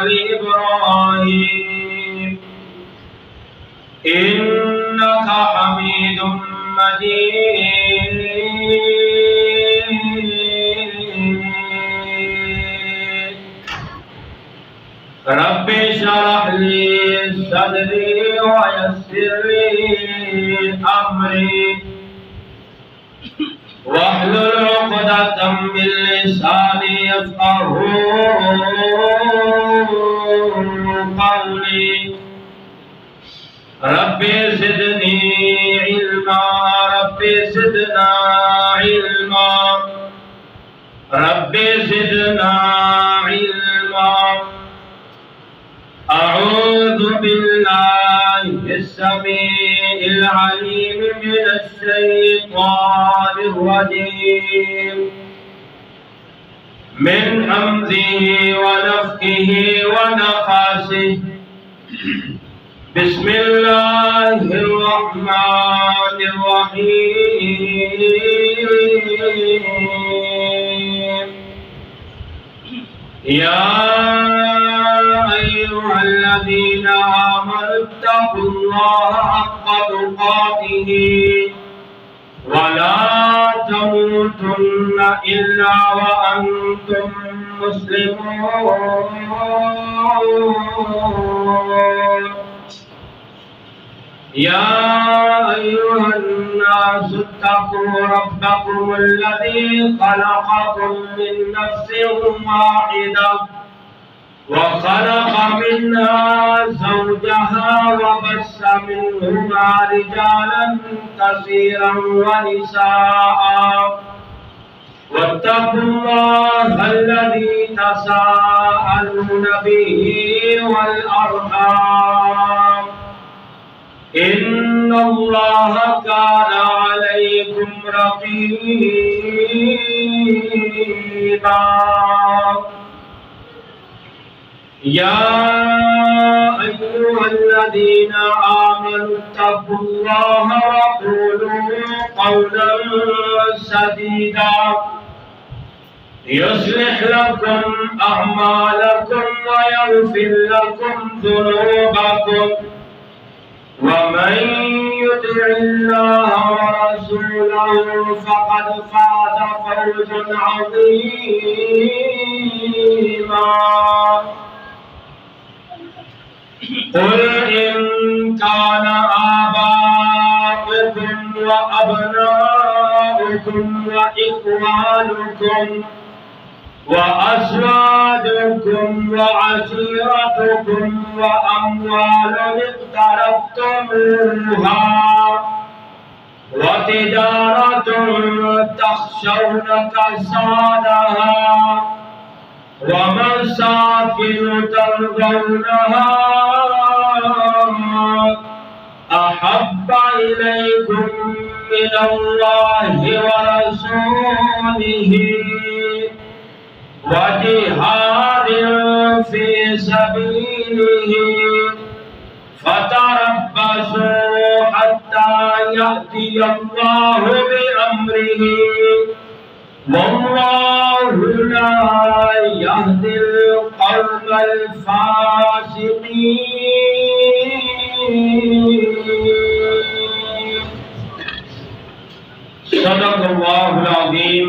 آل إبراهيم إنك حميد مجيد رب اشرح لي صدري ويسر لي أمري واحلل عقدة من لساني يفقهوا قولي رب زدني علما رب زدنا علما رب زدنا علما أعوذ بالله السميع العليم من الشيطان الرجيم من همزه ونفخه ونفاسه بسم الله الرحمن الرحيم يا أيها الذين آمنوا اتقوا الله حق تقاته ولا تموتن إلا وأنتم مسلمون يا أيها الناس اتقوا ربكم الذي خلقكم من نفس واحدة وخلق منها زوجها وبث منهما رجالا كثيرا ونساء واتقوا الله الذي تساءلون به والأرحام إن الله كان عليكم رقيبا يا أيها الذين آمنوا اتقوا الله وقولوا قولا سديدا يصلح لكم أعمالكم ويغفر لكم ذنوبكم ومن يطع الله ورسوله فقد فاز فوزا عظيما قل إن كان آباؤكم وأبناؤكم وإخوانكم وأزواجكم وعشيرتكم وأموال اقترفتموها وتجارة تخشون كسادها ومساكن ترضونها أحب إليكم من الله ورسوله وجهاد في سبيله فتربصوا حتى يأتي الله بأمره والله لا يهدي القوم الفاسقين صدق الله العظيم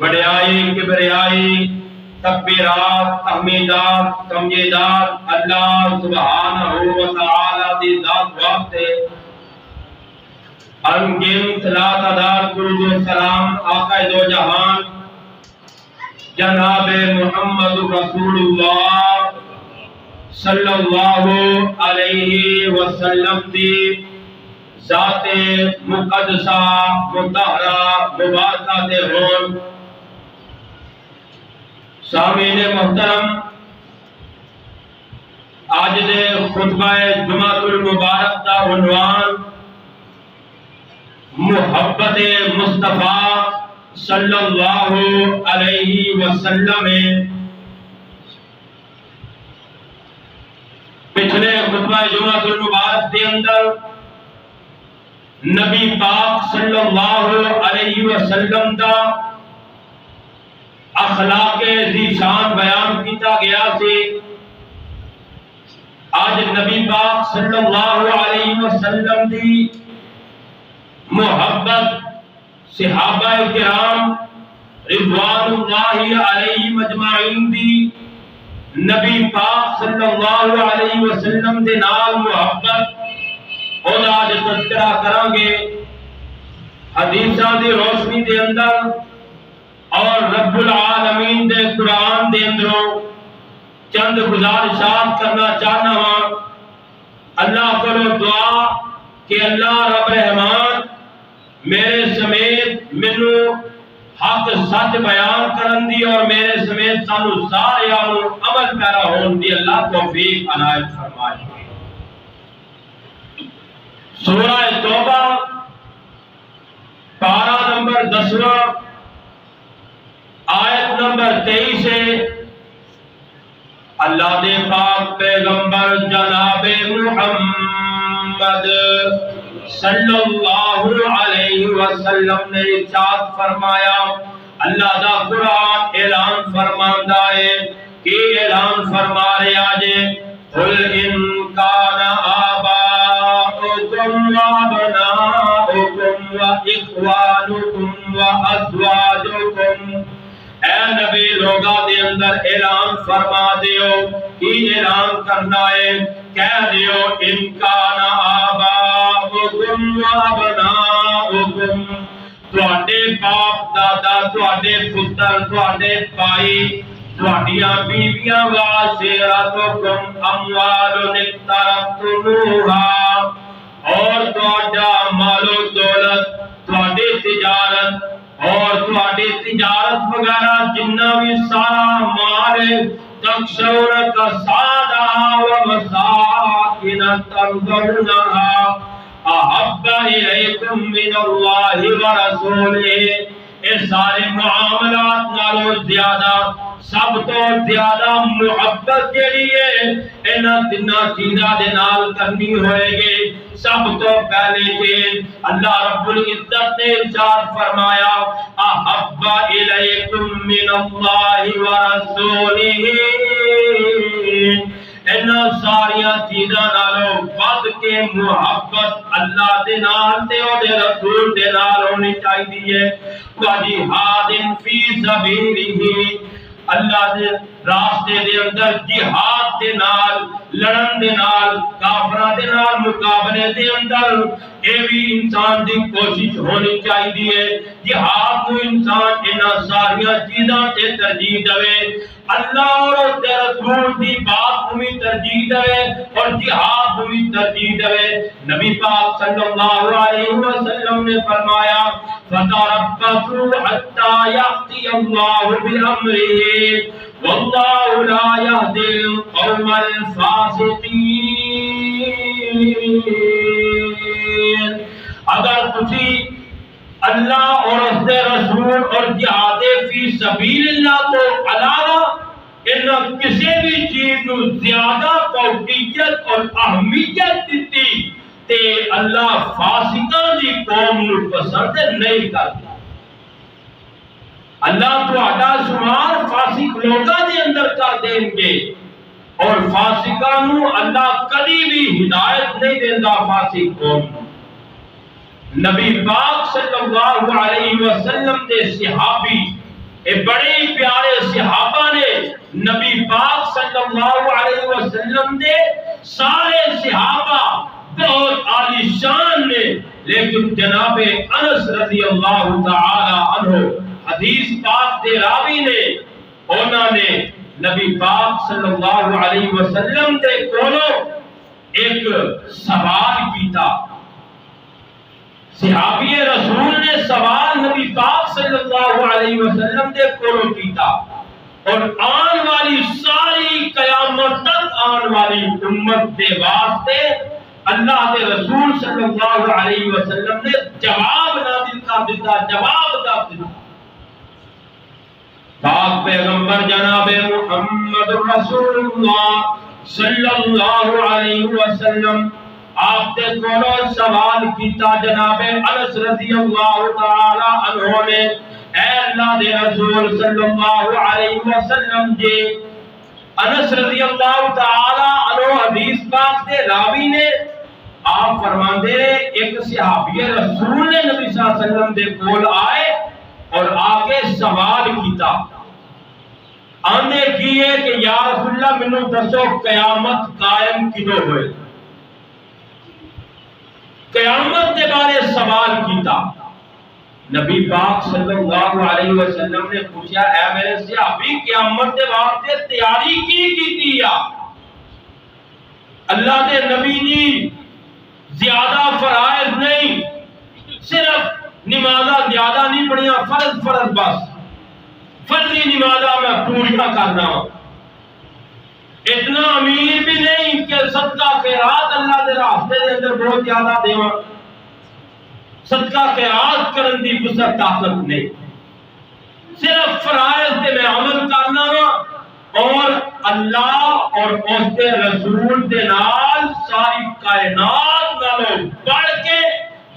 وڈیائی کبریائی تکبیرات تحمیدات تمجیدات اللہ سبحانہ و تعالی دی ذات واسطے انگن لا تعداد درود و سلام آقا دو جہان جناب محمد رسول اللہ صلی اللہ علیہ وسلم دی ذات مقدسہ مطہرہ مبارکہ دے ہون۔ سامعین محترم، آج دے خطبہ جمعۃ المبارک دا عنوان محبت مصطفیٰ صلی اللہ علیہ وسلم ہے۔ پچھلے خطبہ جمعۃ المبارک دے اندر نبی پاک صلی اللہ علیہ وسلم دا اخلاق ذیشان بیان کیتا گیا سے۔ آج نبی پاک صلی اللہ علیہ وسلم دی محبت صحابہ کرام رضوان اللہ علیہ اجمعین دی نبی پاک صلی اللہ علیہ وسلم دے نال محبت اور آج تذکرہ کریں گے حدیثاں دی روشنی دے اندر اور رب العالمین دے قرآن دے اندروں چند گزارشات کرنا چاہنا ہاں۔ اللہ کرو دعا کہ اللہ رب رحمان میرے سمیت منو حق سچ بیان کرن دی اور میرے سمیت سانو سارے عمل پیرا ہون دی اللہ توفیق عنایت فرمائے۔ سورہ توبہ پارہ نمبر 10 آیت نمبر 23 سے اللہ دے پاک پیغمبر جناب محمد صلی اللہ علیہ وسلم نے ارشاد فرمایا، اللہ دا قرآن اعلان فرماندا ہے کہ اعلان فرما رہا جے قل ان کان آباؤکم وابناؤکم واخوانکم وازواجکم، اے نبی لوگا دے اندر اعلان فرما دیو کہ اعلان کرنا ہے، کہہ دیو ان کان آباؤکم وابناؤکم، تواڈے باپ دادا تواڈے پتر تواڈے بھائی تواڈیاں بیویاں وعشیرتکم اموال اقترفتموہا، اور تواڈا مال و دولت تواڈی تجارت اور تواڈی تجارت وغیرہ جنہ بھی سارا مال تخشون کسادہ ومساکن ترضونہا احب الیکم من اللہ ورسولہ، اے سارے معاملات نالو زیادہ سب تو زیادہ محبت جڑی ہے انہاں تناں چیزاں دے نال کرنی ہوئے گی۔ سب تو پہلے کہ اللہ رب العزت نے ارشاد فرمایا احب الیکم من اللہ ورسولہ، انہاں ساریاں چیزاں نالوں ود کے محبت اللہ دے نال تے او دے رسول دے نال ہونی چاہیے۔ وجہاد فی سبیلہ، اللہ دے راستے دے اندر جہاد دے نال لڑن دے نال کافراں دے نال مقابلے دے اندر اے بھی انسان دی کوشش ہونی چاہیے۔ جہاد کو انسان انہاں ساریاں چیزاں تے ترجیح دے، اللہ اور اس دے رسول دی بات کو بھی ترجیح دے اور جہاد کو بھی ترجیح دے۔ نبی پاک صلی اللہ علیہ وسلم نے فرمایا فتربصوا حتى يأتي الله بأمره والله لا يهدي القوم الفاسقين۔ اگر تسی اللہ اور اس دے رسول اور جہاد فی سبیل اللہ تو علاوہ ان کسی بھی چیز نو زیادہ فوقیت اور اہمیت دیتی تے اللہ فاسقاں دی قوم نو پسند نہیں کرتا۔ اللہ تہاڈا شمار فاسق لوکاں دے اندر کر دیں گے اور فاسقاں نو اللہ کبھی بھی ہدایت نہیں دیندا فاسق قوم۔ نبی پاک صلی اللہ علیہ وسلم دے صحابی بڑے پیارے صحابہ نے نبی پاک صلی اللہ علیہ وسلم دے سارے صحابہ بہت عالی شان نے، لیکن جناب انس رضی اللہ تعالی عنہ حدیث پاک دے راوی نے، انہوں نے نبی پاک صلی اللہ علیہ وسلم دے کولوں ایک سوال کیتا۔ صحابی رسول نے سوال نبی پاک صلی اللہ علیہ وسلم دے کولوں کیتا، اور آن والی ساری قیامت تک آن والی امت دے واسطے اللہ دے رسول صلی اللہ علیہ وسلم نے جواب نازل کر دیتا، جواب دے دیتا۔ پاک پیغمبر جناب محمد رسول اللہ صلی اللہ علیہ وسلم آپ دے کولوں سوال کیتا جناب انس رضی اللہ تعالی عنہ نے، اے اللہ دے رسول صلی اللہ علیہ وسلم جی، انس رضی اللہ تعالی عنہ حدیث پاک دے راوی نے، آپ فرماندے ایک صحابی رسول نے نبی صلی اللہ علیہ وسلم دے کول آئے اور آگے سوال کیتا، آنے کیے کہ یا رسول اللہ منو دسو قیامت قائم کدو ہوئے، قیامت دے بارے سوال کیتا۔ نبی پاک صلی اللہ علیہ وسلم نے پوچھا، اے میرے صحابی قیامت دے واسطے تیاری کی یا اللہ دے نبی جی زیادہ فرائض نہیں، صرف نمازہ زیادہ نہیں پڑھیاں، فرض بس، فرضی نمازہ میں پوریا کرنا، اتنا امیر بھی نہیں کہ صدقہ خیرات اللہ دے راستے دے اندر بہت زیادہ دیواں، صدقہ خیرات کرن دی وسعت طاقت نہیں، صرف فرائض تے میں عمل کرنا اور اللہ اور اس کے رسول دے نال ساری کائنات نالوں بڑھ کے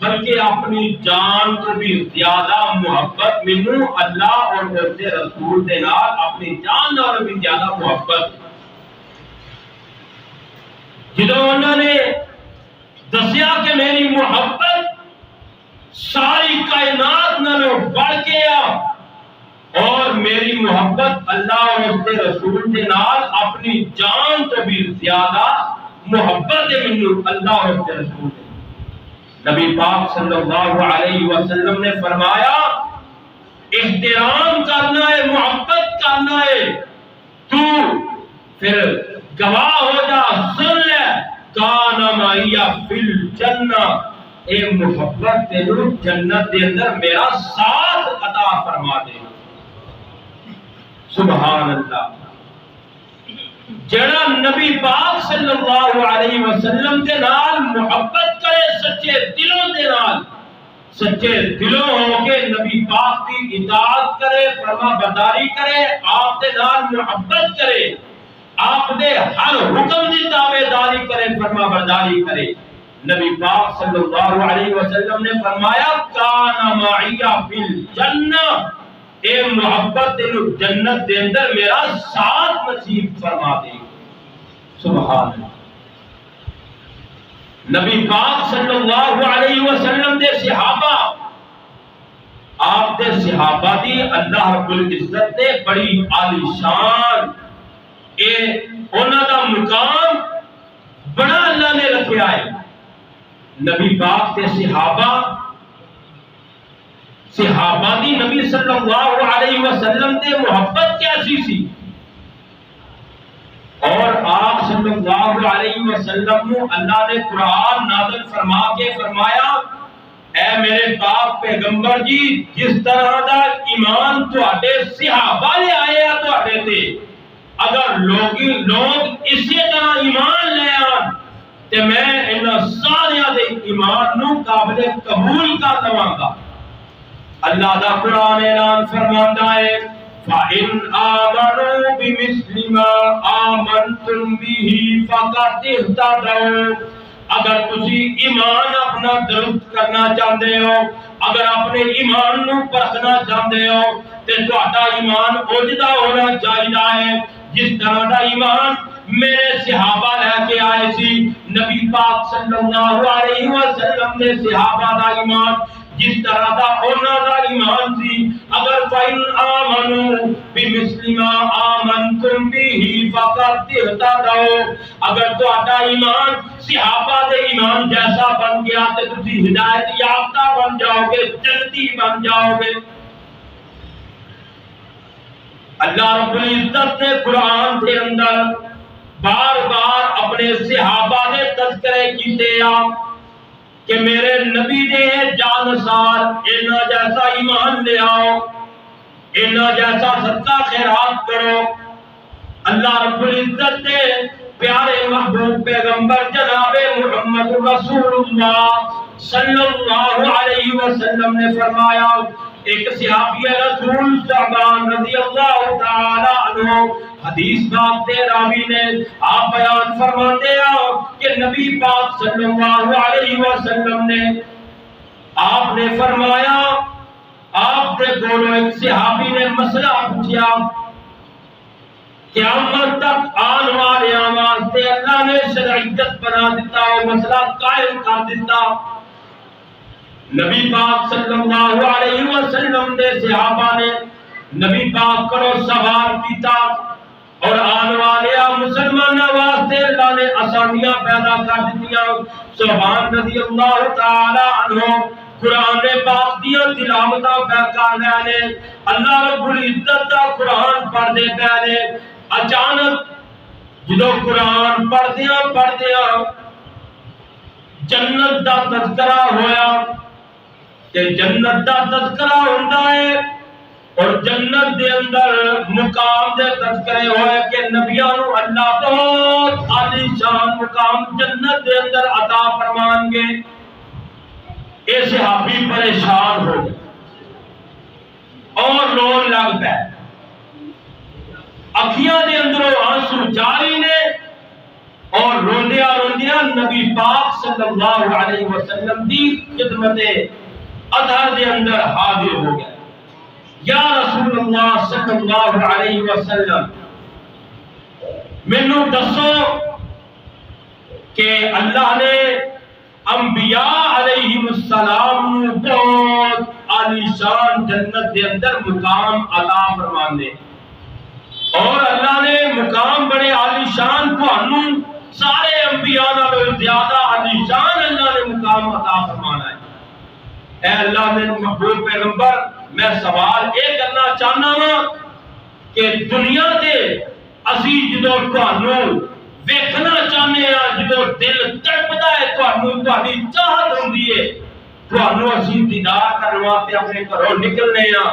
بلکہ اپنی جان کو بھی زیادہ محبت مینوں اللہ اور اس کے رسول دے نال اپنی جان نال بھی زیادہ محبت۔ جدوں انہوں نے دسیا کہ میری محبت ساری کائنات نالوں بڑھ کے اور میری محبت اللہ اور اس کے رسول کے نال اپنی جان تو بھی زیادہ محبت ہے منو اللہ اور اس کے رسول کے۔ نبی پاک صلی اللہ علیہ وسلم نے فرمایا، احترام کرنا ہے، محبت کرنا ہے، تو پھر گواہ ہو جا، سن لے، کان معی فی الجنہ، اے محبت تینوں جنت دے اندر میرا ساتھ عطا فرما دے۔ سبحان اللہ۔ جڑا نبی پاک صلی اللہ علیہ وسلم دے نال محبت کرے سچے دلوں دے نال، سچے دلوں ہو کے نبی پاک کی اطاعت کرے، فرما برداری کرے، آپ دے نال محبت کرے، آپ دے ہر حکم دی تابعداری کرے، فرما برداری کرے، نبی پاک صلی اللہ علیہ وسلم نے فرمایا، کان معی فی الجنہ، اے محبت تینوں جنت دے اندر میرا ساتھ نصیب فرما دے۔ سبحان اللہ۔ نبی پاک صلی اللہ علیہ وسلم دے صحابہ، آپ دے صحابہ دی اللہ رب العزت نے بڑی عالی شان، اے انہاں دا مقام بڑا اللہ نے رکھیا ہے۔ نبی پاک دے صحابہ دی نبی صلی اللہ علیہ وسلم دے محبت کیسی سی، اور آپ صلی اللہ علیہ وسلم نو اللہ نے قرآن نازل فرما کے فرمایا، اے میرے پاک پیغمبر جی، جس طرح دا ایمان تواڈے صحابہ لے آئے ہیں تواڈے تے، اگر لوگ اسی طرح ایمان لے آن تے میں انہاں سارے دے ایمان نو قابل قبول کر لواں گا۔ اللہ دا قرآن اعلان فرماتا ہے، فَإِنْ آمَنُوا بِمِثْلِ مَا آمَنْتُمْ بِهِ فَقَدِ اهْتَدَوْا، اگر تسی ایمان اپنا درست کرنا چاہتے ہو، اگر اپنے ایمان نو پرکھنا چاہتے ہو، تے تہاڈا ایمان اوجدا ہونا چاہیدا ہے جس طرح دا ایمان میرے صحابہ لے کے آئے سی۔ نبی پاک صلی اللہ علیہ وسلم نے صحابہ دا ایمان جس طرح دا انہاں دا ایمان سی اگر فَإِنْ آمَنُوا بِمِثْلِ مَا آمَنْتُمْ بِهِ فَقَدْ اهْتَدَوْا اگر تہاڈا ایمان صحابہ دے ایمان جیسا بن گیا تے تسی ہدایت یافتہ بن جاؤ گے جنتی بن جاؤ گے اللہ رب العزت نے قرآن کے اندر بار بار اپنے صحابہ نے تذکرے کیتے کہ میرے نبی دے جانسار انہاں جیسا ایمان لے آؤ انہاں جیسا صدقہ خیرات کرو اللہ رب العزت نے پیارے محبوب پیغمبر جناب محمد رسول اللہ صلی اللہ علیہ وسلم نے فرمایا ایک صحابی رسول صحابان رضی اللہ تعالی عنہ حدیث باب دے راوی نے آپ بیان فرماتے ہیں کہ نبی پاک صلی اللہ علیہ وسلم نے آپ نے فرمایا آپ نے بولو ایک صحابی نے مسئلہ پوچھا قیامت تک آن والے واسطے اللہ نے شرعیت بنا دیتا اور مسئلہ قائم کر دیتا نبی پاک صلی اللہ علیہ وسلم دے صحابہ نے نبی پاک کرو سوال کیتا اور آن والے مسلمان واسطے اللہ نے آسانیاں پیدا کر دیا صحابان رضی اللہ تعالی عنہ قرآن پاک دیا تلاوتاں پہ کر رہے نے اللہ رب العزت دا قرآن پڑھ دے پے نے اچانک جدو قرآن پڑھدیاں جنت دا تذکرہ ہویا کہ جنت دا تذکرہ ہوندا ہے اور جنت دے اندر مقام دے تذکرے ہوئے کہ نبیاں نو اللہ بہت عالی شان مقام جنت دے اندر عطا فرمان گے اے صحابی پریشان ہو گئے اور رون لگ پے اکھیاں دے اندروں آنسو جاری نے اور روندیاں نبی پاک صلی اللہ علیہ وسلم دی خدمت اظہر دے اندر حاضر ہو گئے یا رسول اللہ صلی اللہ علیہ وسلم مینوں دسو کہ اللہ نے انبیاء علیہ السلام بہت عالی شان جنت دے اندر مقام عطا فرماندے اور اللہ نے مقام بڑے عالی شان تھانوں سارے انبیاء نالوں زیادہ عالی شان اللہ نے مقام عطا فرمانا ہے اے اللہ نے محبوب پیغمبر میں سوال یہ کرنا چاہنا ہوں کہ دنیا دے اسی جدو تھانوں ویکھنا چاہنے ہیں جدو دل تڑپدا ہے تھانوں تہاڈی چاہت ہوندی ہے تھانوں اسی دیدار کرن واسطے اپنے گھروں نکلنے ہیں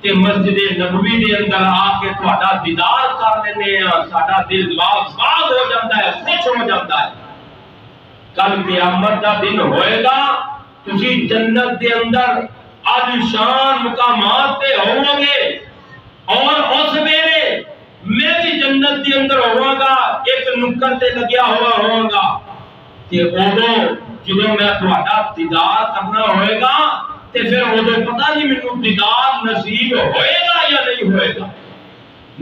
کہ مسجد نبوی دے اندر آ کے تہاڈا دیدار کر لینے ہیں ساڈا دل باغ ہو جاتا ہے خوش ہو جاتا ہے کل قیامت دا دن ہوئے گا تسی جنت دے اندر عالی شان مقامات تے ہوں گے اور اس ویلے میں بھی جنت دے اندر ہوں گا ایک نکر تے لگیا ہوا ہوں گا کہ اودوں جدوں میں تہاڈا دیدار کرنا ہوئے گا تے پھر اودوں پتہ نہیں مینوں دیدار نصیب ہوئے گا یا نہیں ہوئے گا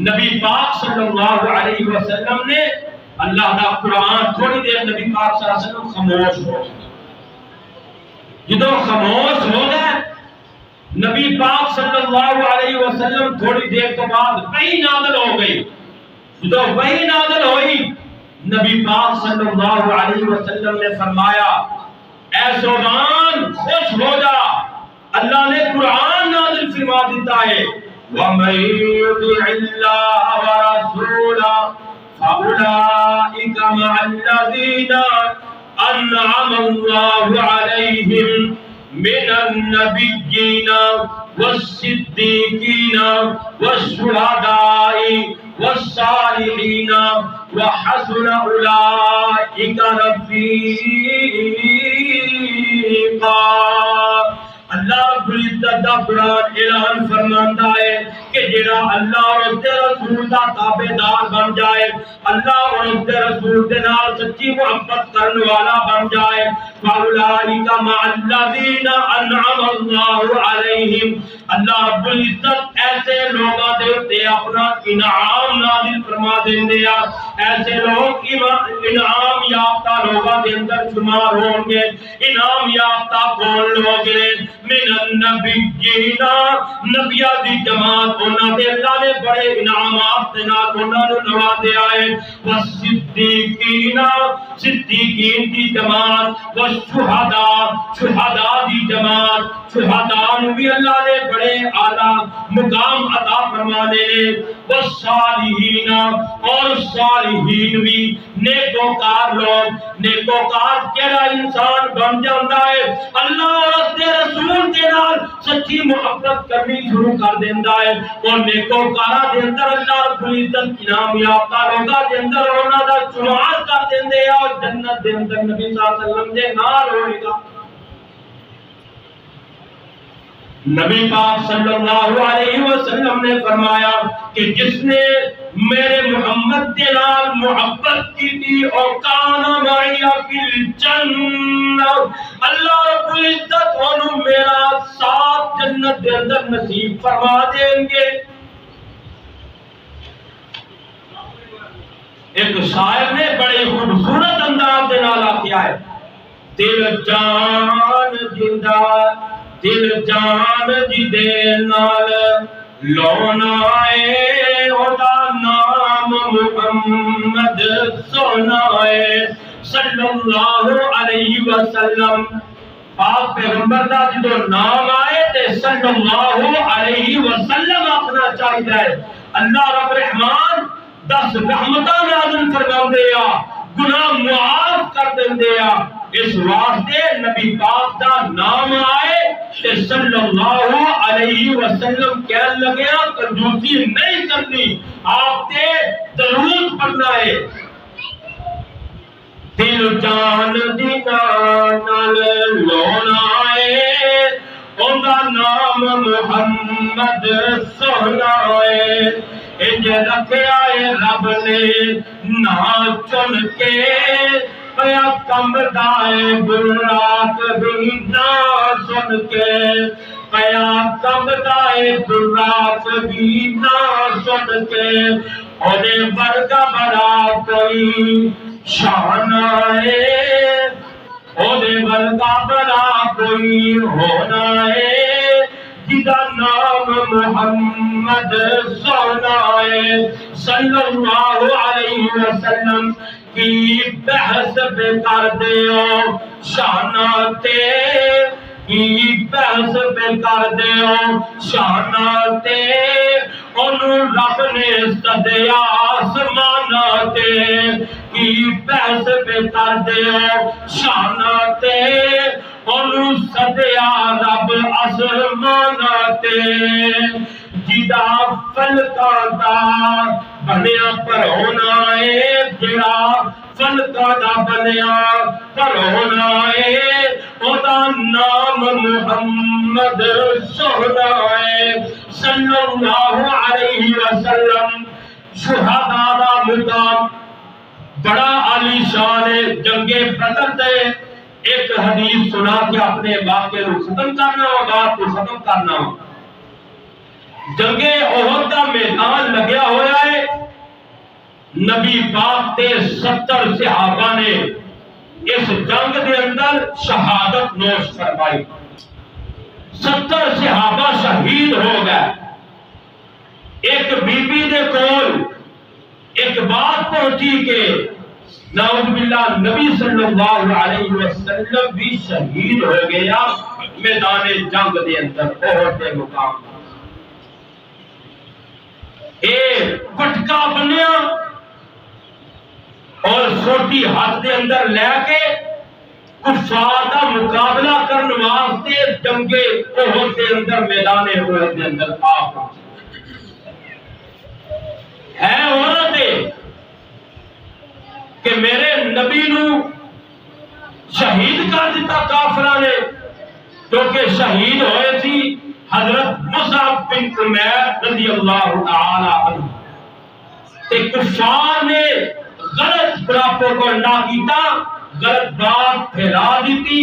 نبی پاک صلی اللہ علیہ وسلم نے اللہ دا قرآن تھوڑی دیر نبی پاک صلی اللہ علیہ وسلم خاموش ہو گئے جدو خاموش ہو گئے نبی پاک صلی اللہ علیہ وسلم تھوڑی دیر تو بعد وحی نازل ہو گئی جدو وحی نازل ہوئی نبی پاک صلی اللہ علیہ وسلم نے فرمایا اے سوزان خوش ہو جا اللہ نے قرآن نازل فرما دیتا ہے وَمَن يُطِعِ اللَّهَ وَرَسُولَهُ فَأُولَئِكَ مَعَ الَّذِينَ أَنْعَمَ اللَّهُ عَلَيْهِمْ من النبيين والصديقين والشهداء والصالحين وحسن أولئك رفيقا اللہ رب العزت دا قرآن اعلان فرماندا ہے کہ جڑا اللہ اور اس دے رسول دا تابعدار بن جائے اللہ اور اس دے رسول دے نال سچی محبت کرنے والا بن جائے فاولئک مع الذین انعم اللہ علیہم اللہ رب العزت ایسے لوگاں دے تے اپنا انعام نازل فرما دیندے آ ایسے لوگ انعام یافتہ لوگوں کے اندر شمار ہوں گے. انعام یافتہ کون لوگ ہیں؟ من النبیین، نبیہ دی جماعت، انہاں دے اللہ نے بڑے انعامات دے نال انہاں نوں نوازیا ہے. والصدیقین، صدیقین دی جماعت، والشہداء، شہداء دی جماعت، شہداء نوں بھی اللہ نے بڑے اعلیٰ مقام عطا فرمانے نے. والصالحین، اور صالحین بھی نیکوکار لوگ. نیکوکار کیڑا انسان بن جاندا ہے؟ اللہ اور اس دے رسول دے نال سچی محبت کرنی شروع کر دیندا ہے. اور نیکوکاراں دے اندر اللہ رب العزت انعام یافتہ لوگاں دے اندر انہاں دا شمار کر دیندے آ اور جنت دے اندر نبی صلی اللہ علیہ وسلم دے نال ہوئے گا. نبی پاک صلی اللہ علیہ وسلم نے فرمایا کہ جس نے میرے محمد کے نال محبت کی تھی اور کانا معی فی الجنہ، اللہ رب العزت انہوں میرا ساتھ جنت کے اندر نصیب فرما دیں گے. ایک شاعر نے بڑے خوبصورت انداز کے نال آخیا ہے، دل جان جندہ، دل جان جی دے نال لونا ہے، اودا نام محمد سونا ہے صلی اللہ علیہ وسلم. پاک پیغمبر دا جدو نام آئے تے صلی اللہ علیہ وسلم آخنا چاہیے. اللہ رب رحمان 10 رحمتاں نازل فرماندے آ، گناہ معاف کر دیندے آ. اس واسطے نبی پاک دا نام آئے تے صلی اللہ علیہ وسلم کہنے لگے کنجوسی نہیں کرنی، آپ تے درود پڑھنا ہے. دل جان دی نال لونا ہے، اوندا نام محمد سونا ہے. انج رکھیا ہے رب نے نا چن کے، پیا کمبدا ہے براق بھی نہ سن کے، پیا کمبدا ہے براق بھی نہ سن کے. اودے ورگا بڑا کوئی شان ہے، اودے ورگا بڑا کوئی ہونا ہے، جدا نام محمد سونا ہے صلی اللہ علیہ وسلم. کی بحث پہ کر دیو شاناتے، کی بحث پہ کر دیو شاناتے، انہوں رب نے سدیا آسماناتے. کی بحث پہ کر دیو شاناتے، انہوں سدیا رب آسماناتے. جدا فلکاں دا بنیا پر ہونا ہے، جڑا فلکاں دا بنیا پر ہونا ہے، اودا نام محمد سونا ہے صلی اللہ علیہ وسلم. شہداء دا مقام بڑا عالی شان ہے. جنگ بدر دے ایک حدیث سنا کے اپنے واقعے کو ختم کرنا ہو، بات کو ختم کرنا ہو. جنگ احد کا میدان لگیا ہوا ہے. نبی پاک تے 70 صحابہ نے اس جنگ دے اندر شہادت نوش فرمائی. 70 صحابہ شہید ہو گئے. ایک بی بی دے کول ایک بات پہنچی کہ نعوذ باللہ نبی صلی اللہ علیہ وسلم بھی شہید ہو گیا میدان جنگ دے اندر احد دے مقام. پٹکا بنیا اور سوٹی ہاتھ دے اندر لے کے کفار دا مقابلہ کرنے واسطے جنگ احد دے اندر میدان احد دے اندر آ ہے. عورت کہ میرے نبی نو شہید کر دیتا کافراں نے، کیونکہ شہید ہوئے تھی حضرت مصعب بن عمیر رضی اللہ تعالی عنہ. تے کفار نے غلط پروپیگنڈا کیتا، غلط بات پھیلا دیتی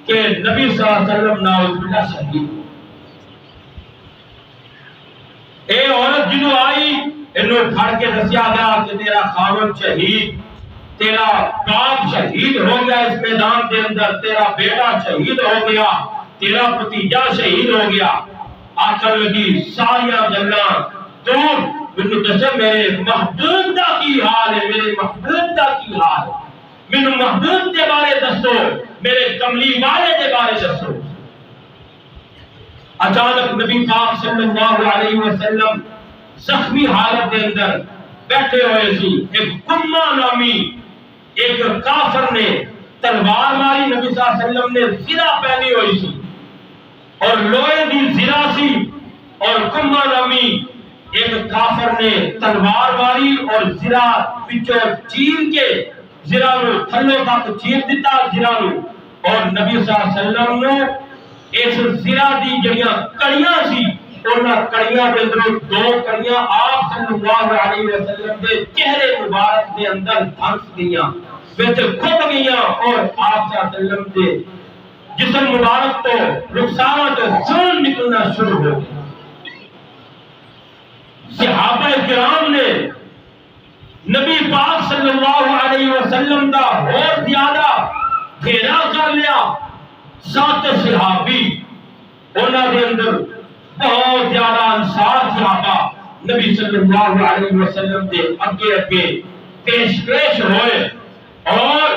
کہ نبی صلی اللہ علیہ وسلم نعوذ باللہ شہید. اے عورت جنو آئی انہوں پھڑ کے دسیا گیا کہ تیرا خاوند شہید تیرا باپ شہید ہو گیا اس میدان کے اندر، تیرا بیٹا شہید ہو گیا، تیرا بھتیجا شہید ہو گیا، آخر لگی ساریا گلاں دور مینوں دسو میرے محبوب دا کی حال ہے، میرے محبوب دا کی حال ہے، مینوں محبوب دے بارے دسو، میرے کملی والے دے بارے دسو۔ اچانک نبی پاک صلی اللہ علیہ وسلم زخمی حالت کے اندر بیٹھے ہوئے سی، ایک کما نامی ایک کافر نے تلوار ماری، نبی صلی اللہ علیہ وسلم نے زرہ پہنی ہوئی سی اور لوہے دی زرہ سی، اور کما نامی ایک کافر نے تلوار ماری اور زرہ پچھو چیر کے زرہ نو تھلے تک چیر دیتا زرہ نو، اور نبی صلی اللہ علیہ وسلم نے اس زرہ دی جڑیاں کڑیاں سی انہاں کڑیاں دے اندر دو کڑیاں آپ صلی اللہ علیہ وسلم دے چہرے مبارک دے اندر دھنس گئیاں، وچ کھب گئیاں، اور آپ صلی اللہ علیہ وسلم دے جسم مبارک تو رخسارہ تو خون نکلنا شروع ہو گیا۔ صحابہ کرام نے نبی پاک صلی اللہ علیہ وسلم دا اور زیادہ گھیرا کر لیا، سات صحابی انہاں دے اندر بہت زیادہ انصار صحابہ نبی صلی اللہ علیہ وسلم دے اگے اگے پیش ہوئے، اور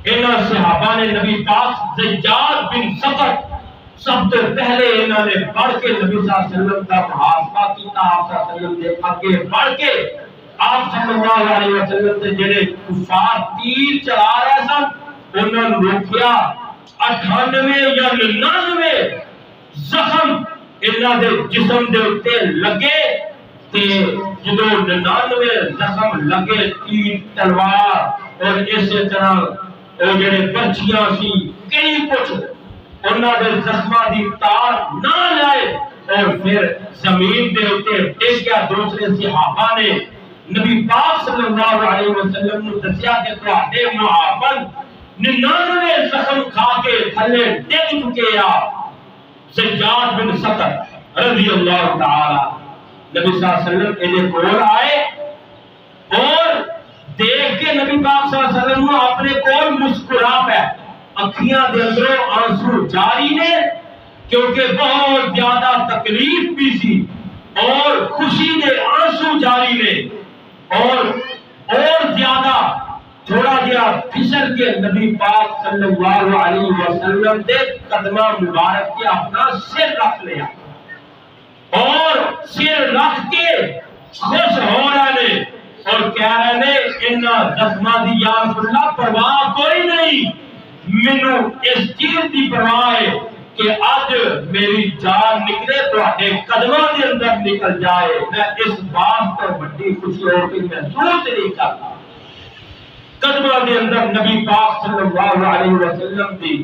انہاں صحابہ نے نبی پاک زجاج بن سقط سب تو پہلے انہوں نے بڑھ کے نبی صلی اللہ علیہ وسلم کا محاسبہ کیتا، آپ صلی اللہ علیہ وسلم دے اگے بڑھ کے آپ صلی اللہ علیہ وسلم دے جڑے کفار تیر چلا رہے سن انہوں نے روکیا، 98 یا 99 زخم انہاں دے جسم دے اتے لگے، تے جدو 99 زخم لگے تیر تلوار اور اسی طرح وہ جڑے برچیاں سی کئی کچھ انہاں دے زخماں دی تار نہ لائے، اور پھر زمین دے اتے ٹک گیا۔ دوسرے صحابہ نے نبی پاک صلی اللہ علیہ وسلم نے دسیا کہ تواڈے معاون 99 زخم کھا کے تھلے ڈگ چکے آ۔ زجاج بن سقط رضی اللہ تعالی نبی صلی اللہ علیہ وسلم انہیں کول آئے اور دیکھ کے نبی پاک صلی اللہ علیہ وسلم نے اپنے کول مسکرا پہ، اکھیاں دے اندروں آنسو جاری نے، کیونکہ بہت زیادہ تکلیف بھی سی اور خوشی دے آنسو جاری نے، اور زیادہ تھوڑا جہا پھسل کے نبی پاک صلی اللہ علیہ وسلم دے قدمہ مبارک کے اپنا سر رکھ لیا، اور سر رکھ کے خوش ہو رہے نے اور کہہ رہے نے انہاں زخماں دی یا رسول اللہ پرواہ کوئی نہیں، مینوں اس چیز دی پرواہ ہے کہ آج میری جان نکلے تواڈے قدماں دے اندر نکل جائے، میں اس بات پر بڑی خوشی ہو کے محسوس نہیں کرتا۔ قدماں دے اندر نبی پاک صلی اللہ علیہ وسلم دی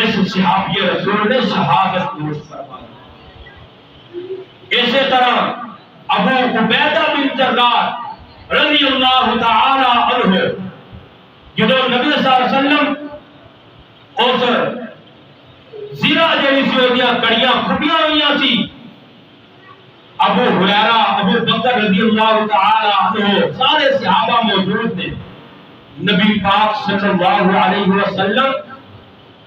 اس صحابی رسول نے شہادت نوش فرمائی۔ اسی طرح ابو عبیدہ بن جراح رضی اللہ تعالی عنہ جدو نبی صلی اللہ علیہ وسلم اس زرہ جیسی سیودیاں کڑیاں کھپیاں ہوئیاں سی، ابو ہریرہ ابو بکر رضی اللہ تعالی عنہ سارے صحابہ موجود تھے۔ نبی پاک صلی اللہ علیہ وسلم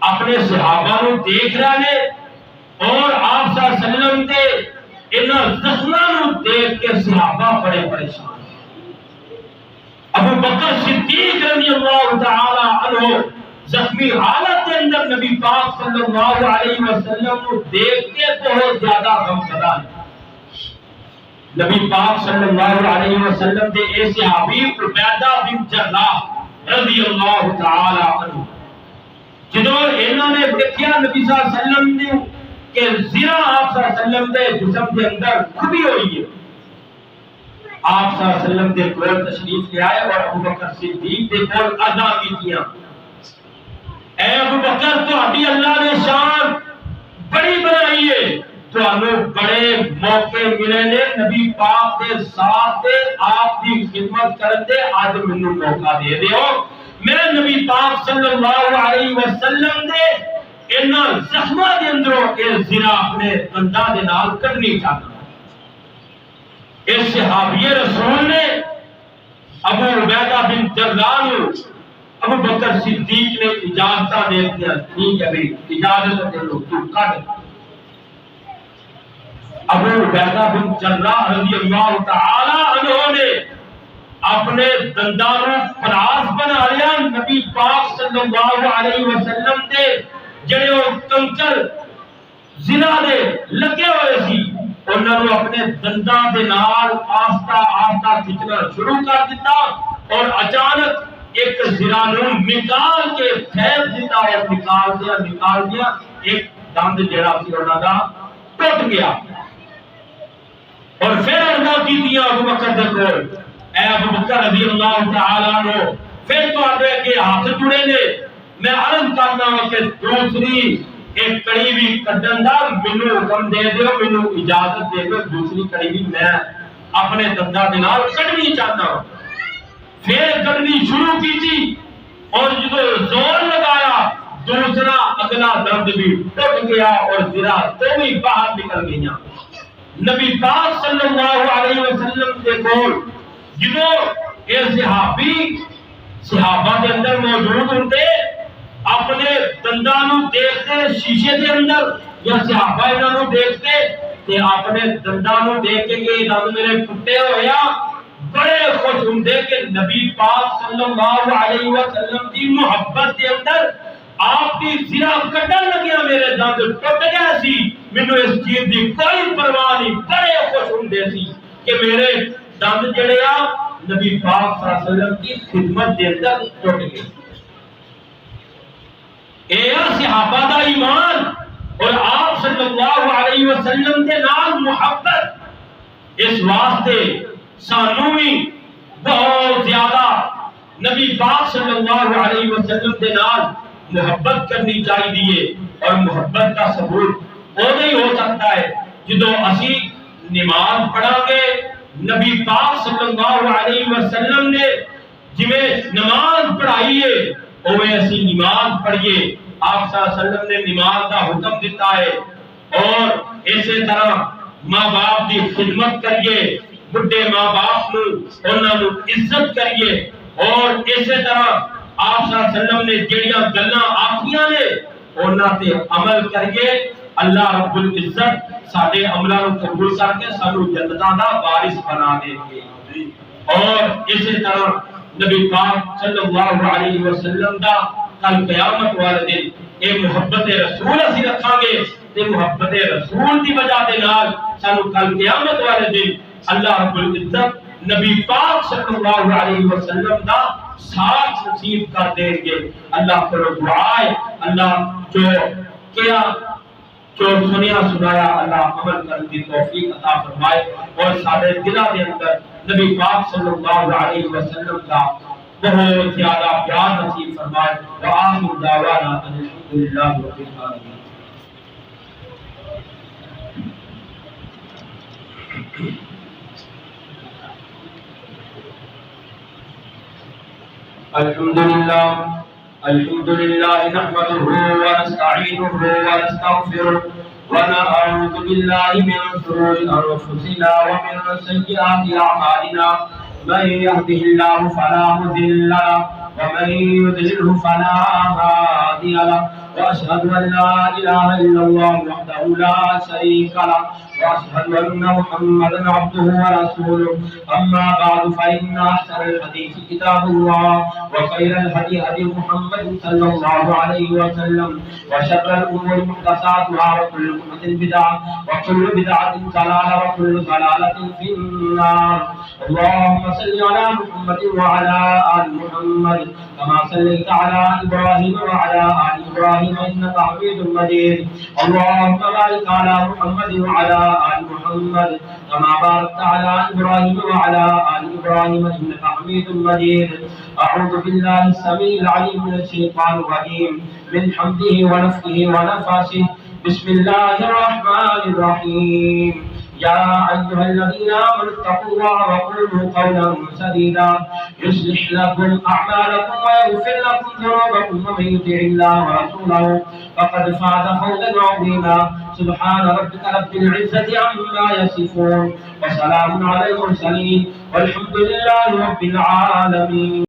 اپنے صحابہ کو دیکھ رہے ہیں اور آپ صلی اللہ علیہ وسلم دے انہاں زخماں نو دیکھ کے صحابہ بڑے پریشان۔ ابو بکر صدیق رضی اللہ تعالی عنہ زخمی حالت کے اندر نبی پاک صلی اللہ علیہ وسلم کو دیکھ کے بہت زیادہ غمزدہ ہے۔ نبی پاک صلی اللہ علیہ وسلم دے اے صحابی عبیدہ بن جراح رضی اللہ تعالی عنہ جدو انہوں نے دیکھیا نبی صلی اللہ علیہ وسلم نے کہ زرہ آپ صلی اللہ علیہ وسلم دے جسم کے اندر کھبی ہوئی ہے، آپ صلی اللہ علیہ وسلم دے کول تشریف لے آئے اور ابو بکر صدیق دے کول عزا کیتیاں، اے ابو بکر تہاڈی اللہ نے شان بڑی بنائی ہے، تانوں بڑے موقع ملے نے نبی پاک دے ساتھ دے آپ دی خدمت کرن دے، اج مینوں موقع دے دیو، میں نبی پاک صلی اللہ علیہ وسلم دے انہاں زخماں دے اندروں اے زرہ اپنے دنداں دے نال کڈنی چاہتا۔ اس صحابی رسول نے ابو عبیدہ بن جراح ابو بکر صدیق نے اجازت دے دیا، ٹھیک ہے بھائی اجازت دے لو تو کر۔ ابو عبیدہ بن جراح رضی اللہ تعالی عنہ نے اپنے دندانوں فراز بنا لیا نبی پاک صلی اللہ علیہ وسلم دے جڑے وہ کنکر زنا دے لگے ہوئے سی انہوں نے اپنے دنداں دے نال آہستہ آہستہ کھچنا شروع کر دیتا اور اچانک ایک زرا نو نکال کے پھینک دیتا اور نکال دیا ایک دند جڑا سی انہاں دا ٹوٹ گیا۔ اور پھر انہاں کیتیاں ابو بکر دے کول، اے ابو بکر رضی اللہ تعالی عنہ پھر تو آدھے کہ ہاتھ جڑے نے، میں عرض کرنا ہوں کہ دوسری ایک کڑی بھی کڈن دا مینوں حکم دے دیو، مینوں اجازت دے دیو، دوسری کڑی بھی میں اپنے دنداں دے نال کڈنی چاہتا ہوں۔ پھر کڈنی شروع کی تھی اور جدو زور لگایا دوسرا اگلا دند بھی ٹوٹ گیا اور زرا تو بھی باہر نکل گئیاں۔ نبی پاک صلی اللہ علیہ وسلم کے کول جدو اے صحابہ دے اندر موجود ہوتے اپنے دنداں نو دیکھتے شیشے دے اندر یا صحابہ انہاں نو دیکھتے تے اپنے دنداں نو دیکھ کے کہ دند میرے ٹوٹے ہویا بڑے خوش ہوندے کہ نبی پاک صلی اللہ علیہ وسلم دی محبت دے اندر آپ کی زرا کٹن لگیا میرے دند ٹوٹ گیا سی، مینوں اس چیز دی کوئی پرواہ نہیں، بڑے خوش ہوندے سی کہ میرے دند جڑے آ نبی پاک صلی اللہ علیہ وسلم کی خدمت دے اندر ٹوٹ گئے۔ اے صحابہ دا ایمان اور آپ صلی اللہ علیہ وسلم دے نال محبت، اس واسطے سانوں بھی بہت زیادہ نبی پاک صلی اللہ علیہ وسلم دے نال محبت کرنی چاہیے۔ اور محبت کا ثبوت وہ نہیں ہو سکتا ہے جدو اسی نماز پڑھا گے نبی پاک صلی اللہ علیہ وسلم نے جویں نماز پڑھائی ہے اوے اسی نماز پڑھیے۔ آپ صلی اللہ علیہ وسلم نے نماز کا حکم دیتا ہے اور اسی طرح ماں باپ کی خدمت کریے، بڑھے ماں باپ نو انہاں نو عزت کریے اور اسی طرح آپ صلی اللہ علیہ وسلم نے جڑیاں گلاں آکھیاں نے انہاں تے عمل کریے۔ اللہ رب العزت ساڈے عملاں نو قبول کر کے سانو جنتاں دا وارث بنا دے گے۔ اور اسی طرح نبی پاک صلی اللہ علیہ وسلم دا کل قیامت والے دن اے محبت رسول اسی رکھاں گے تے محبت رسول دی وجہ دے نال سانو کل قیامت والے دن اللہ رب العزت نبی پاک صلی اللہ علیہ وسلم دا ساتھ نصیب کر دیں گے۔ اللہ کرو دعائے اللہ جو کیا جو سنیا سنایا اللہ عمل کرنے کی توفیق عطا فرمائے اور سارے دلوں کے اندر نبی پاک صلی اللہ علیہ وسلم کا بہت زیادہ پیار نصیب فرمائے۔ وآخر دعوانا ان الحمدللہ رب العالمین۔ الحمد لله نحمده ونستعينه ونستغفره ونعوذ بالله من شرور أنفسنا ومن سيئات أعمالنا من يهده الله فلا مضل له ومن يضلل فلا هادي له وأشهد أن لا إله إلا الله وحده لا شريك له وأشهد أن محمدا عبده ورسوله أما بعد فإن أحسن الحديث كتاب الله وخير الهدي هدي محمد صلى الله عليه وسلم وشر الأمور محدثاتها وكل محدثة بدعة وكل بدعة ضلالة وكل ضلالة في النار اللهم صل على محمد وعلى آل محمد كما صليت على إبراهيم وعلى آل إبراهيم إنك حميد مجيد اللهم بارك على محمد وعلى آل محمد كما باركت على إبراهيم وعلى آل إبراهيم إنك حميد مجيد أعوذ بالله السميع العليم من الشيطان الرجيم من حمده ونفخه ونفاسه بسم الله الرحمن الرحيم يا أيها الذين آمنوا اتقوا الله وقولوا قولا سديدا يصلح لكم أعمالكم ويغفر لكم ذنوبكم ومن يطع الله ورسوله فقد فاز فوزا عظيما سبحان ربك رب العزة عما يصفون وسلام على المرسلين والحمد لله رب العالمين